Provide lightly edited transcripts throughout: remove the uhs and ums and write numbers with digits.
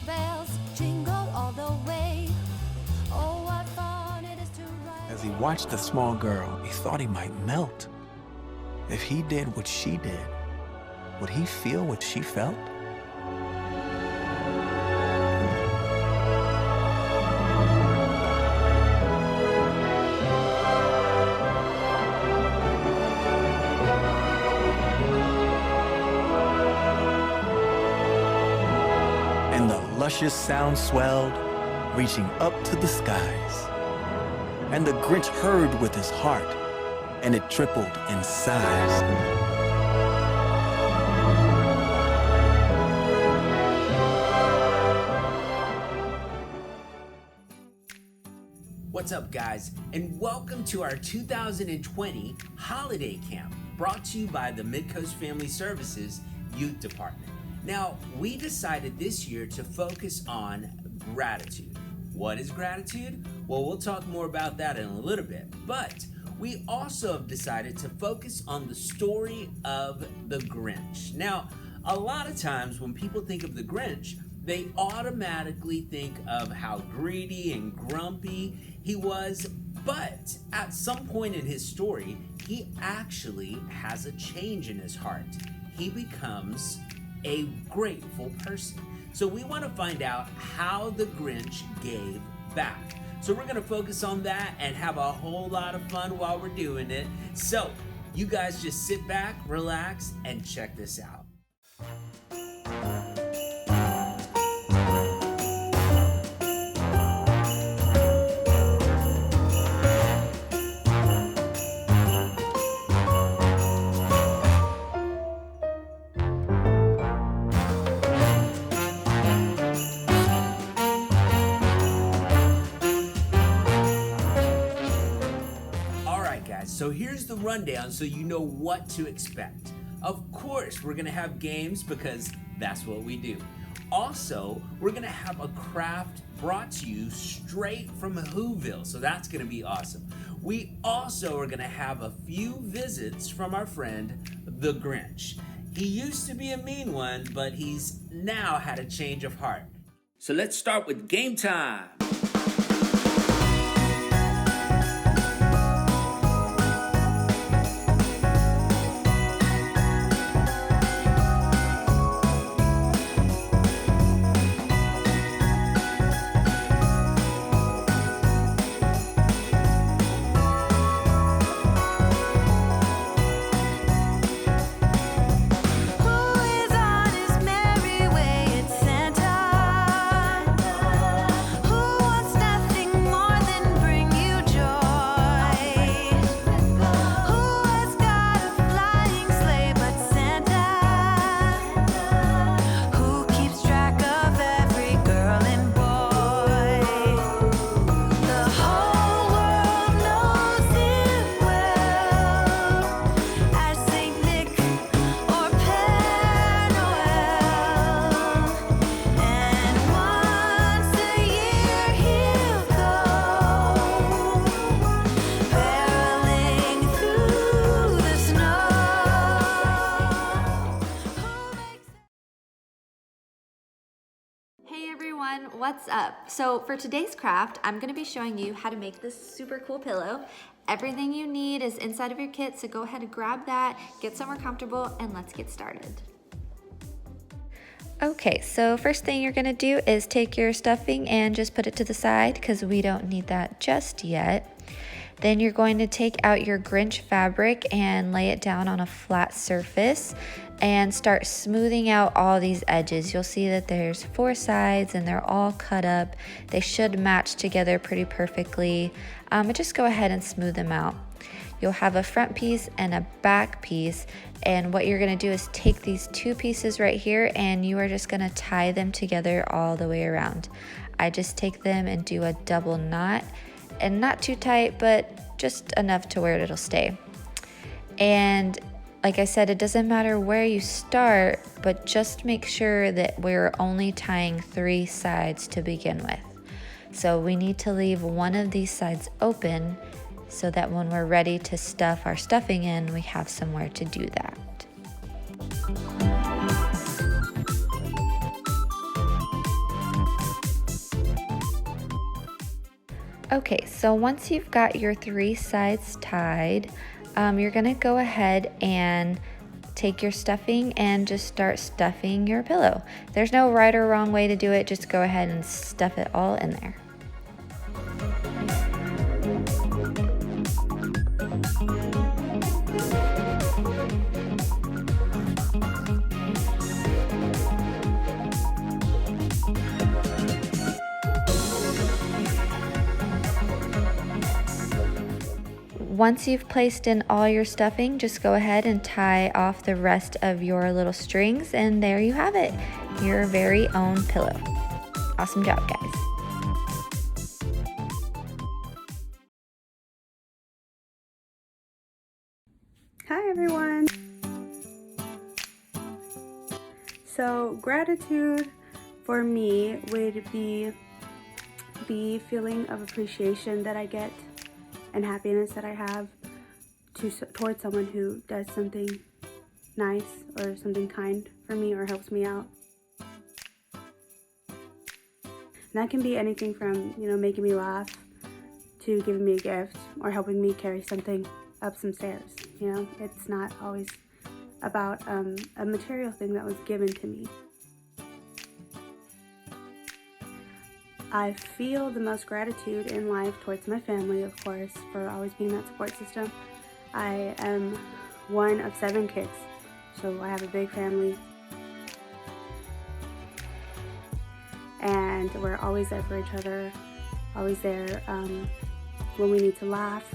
bells jingle all the way. Oh, what fun it is to ride. As he watched the small girl, he thought he might melt. If he did what she did, would he feel what she felt? And the luscious sound swelled, reaching up to the skies. And the Grinch heard with his heart, and it tripled in size. What's up, guys, and welcome to our 2020 Holiday Camp, brought to you by the Midcoast Family Services Youth Department. Now, we decided this year to focus on gratitude. What is gratitude? Well, we'll talk more about that in a little bit, but we also have decided to focus on the story of the Grinch. Now, a lot of times when people think of the Grinch, they automatically think of how greedy and grumpy he was, but at some point in his story, he actually has a change in his heart. He becomes a grateful person. So we want to find out how the Grinch gave back. So we're going to focus on that and have a whole lot of fun while we're doing it. So you guys just sit back, relax, and check this out. So here's the rundown so you know what to expect. Of course, we're gonna have games because that's what we do. Also, we're gonna have a craft brought to you straight from Whoville, so that's gonna be awesome. We also are gonna have a few visits from our friend, the Grinch. He used to be a mean one, but he's now had a change of heart. So let's start with game time. What's up? So for today's craft, I'm going to be showing you how to make this super cool pillow. Everything you need is inside of your kit, so go ahead and grab that, get somewhere comfortable, and let's get started. Okay, so first thing you're going to do is take your stuffing and just put it to the side because we don't need that just yet. Then you're going to take out your Grinch fabric and lay it down on a flat surface and start smoothing out all these edges. You'll see that there's 4 sides and they're all cut up. They should match together pretty perfectly. But just go ahead and smooth them out. You'll have a front piece and a back piece, and what you're gonna do is take these 2 pieces right here and you are just gonna tie them together all the way around. I just take them and do a double knot, and not too tight, but just enough to where it'll stay. And like I said, it doesn't matter where you start, but just make sure that we're only tying 3 sides to begin with. So we need to leave one of these sides open so that when we're ready to stuff our stuffing in, we have somewhere to do that. Okay, so once you've got your 3 sides tied, you're gonna go ahead and take your stuffing and just start stuffing your pillow. There's no right or wrong way to do it, just go ahead and stuff it all in there. Once you've placed in all your stuffing, just go ahead and tie off the rest of your little strings, and there you have it, your very own pillow. Awesome job, guys. Hi everyone! So gratitude for me would be the feeling of appreciation that I get and happiness that I have towards someone who does something nice or something kind for me or helps me out. And that can be anything from, making me laugh to giving me a gift or helping me carry something up some stairs. It's not always about a material thing that was given to me. I feel the most gratitude in life towards my family, of course, for always being that support system. I am one of 7 kids, so I have a big family. And we're always there for each other, always there when we need to laugh,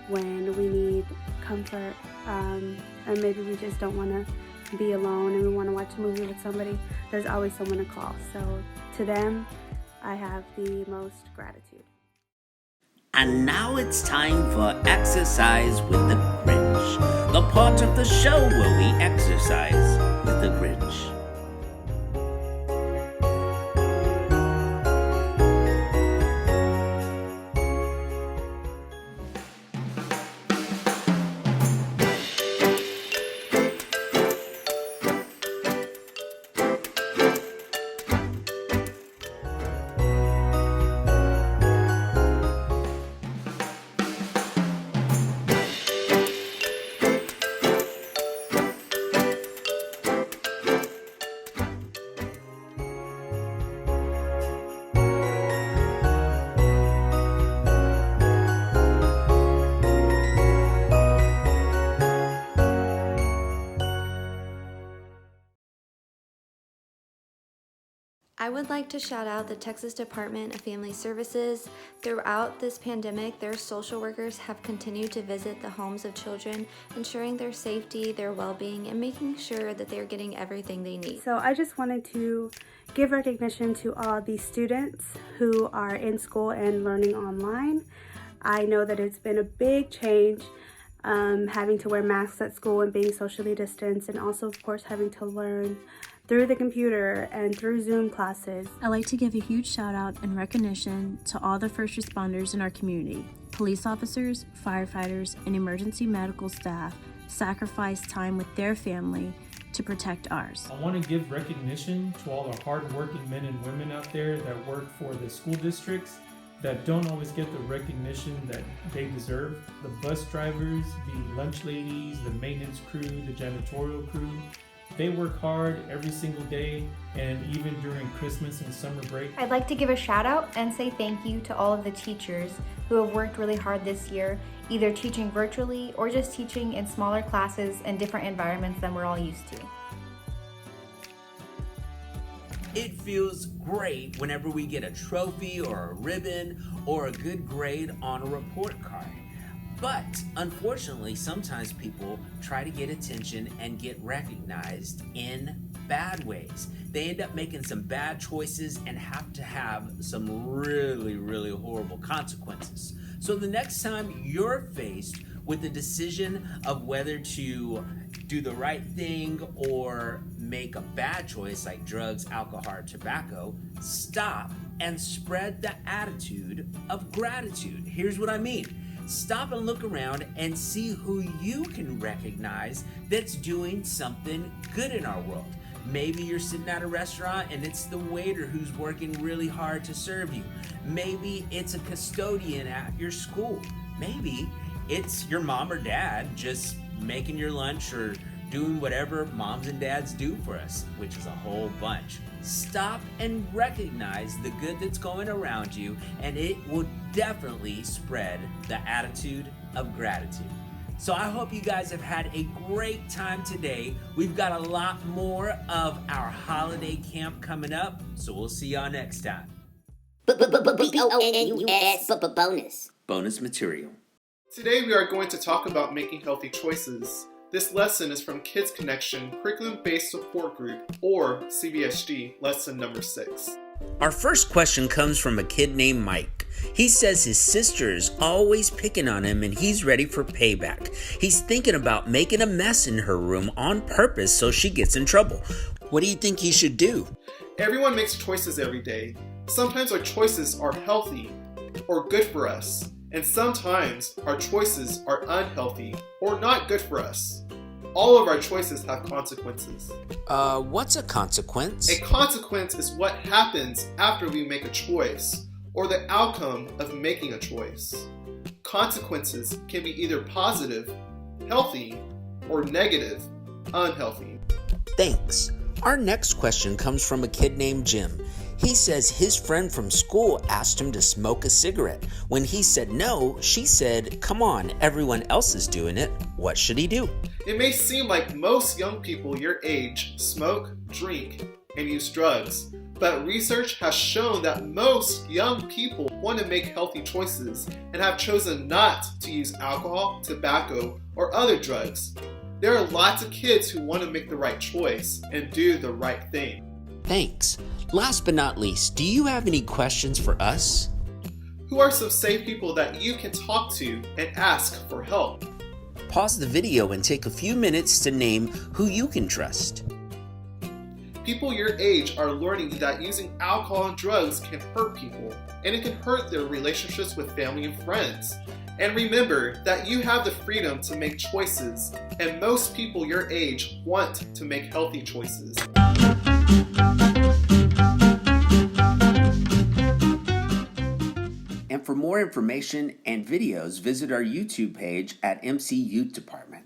when we need comfort, and maybe we just don't want to be alone and we want to watch a movie with somebody. There's always someone to call. So to them, I have the most gratitude. And now it's time for Exercise with the Grinch, the part of the show where we exercise with the Grinch. I would like to shout out the Texas Department of Family Services. Throughout this pandemic, their social workers have continued to visit the homes of children, ensuring their safety, their well-being, and making sure that they're getting everything they need. So I just wanted to give recognition to all the students who are in school and learning online. I know that it's been a big change, having to wear masks at school and being socially distanced, and also, of course, having to learn through the computer and through Zoom classes. I'd like to give a huge shout out and recognition to all the first responders in our community. Police officers, firefighters, and emergency medical staff sacrifice time with their family to protect ours. I want to give recognition to all the hardworking men and women out there that work for the school districts that don't always get the recognition that they deserve. The bus drivers, the lunch ladies, the maintenance crew, the janitorial crew. They work hard every single day, and even during Christmas and summer break. I'd like to give a shout out and say thank you to all of the teachers who have worked really hard this year, either teaching virtually or just teaching in smaller classes and different environments than we're all used to. It feels great whenever we get a trophy or a ribbon or a good grade on a report card. But unfortunately, sometimes people try to get attention and get recognized in bad ways. They end up making some bad choices and have to have some really, really horrible consequences. So the next time you're faced with the decision of whether to do the right thing or make a bad choice like drugs, alcohol, or tobacco, stop and spread the attitude of gratitude. Here's what I mean. Stop and look around and see who you can recognize that's doing something good in our world. Maybe you're sitting at a restaurant and it's the waiter who's working really hard to serve you. Maybe it's a custodian at your school. Maybe it's your mom or dad just making your lunch or doing whatever moms and dads do for us, which is a whole bunch. Stop and recognize the good that's going around you, and it will definitely spread the attitude of gratitude. So I hope you guys have had a great time today. We've got a lot more of our holiday camp coming up, so we'll see y'all next time. Bonus. Bonus material. Today we are going to talk about making healthy choices. This lesson is from Kids Connection Curriculum-Based Support Group, or CBSG, lesson number 6. Our first question comes from a kid named Mike. He says his sister is always picking on him and he's ready for payback. He's thinking about making a mess in her room on purpose so she gets in trouble. What do you think he should do? Everyone makes choices every day. Sometimes our choices are healthy or good for us, and sometimes our choices are unhealthy or not good for us. All of our choices have consequences. What's a consequence? A consequence is what happens after we make a choice, or the outcome of making a choice. Consequences can be either positive, healthy, or negative, unhealthy. Thanks. Our next question comes from a kid named Jim. He says his friend from school asked him to smoke a cigarette. When he said no, she said, "Come on, everyone else is doing it. What should he do?" It may seem like most young people your age smoke, drink, and use drugs, but research has shown that most young people want to make healthy choices and have chosen not to use alcohol, tobacco, or other drugs. There are lots of kids who want to make the right choice and do the right thing. Thanks. Last but not least, do you have any questions for us? Who are some safe people that you can talk to and ask for help? Pause the video and take a few minutes to name who you can trust. People your age are learning that using alcohol and drugs can hurt people, and it can hurt their relationships with family and friends. And remember that you have the freedom to make choices, and most people your age want to make healthy choices. And for more information and videos, visit our YouTube page at MC Youth Department.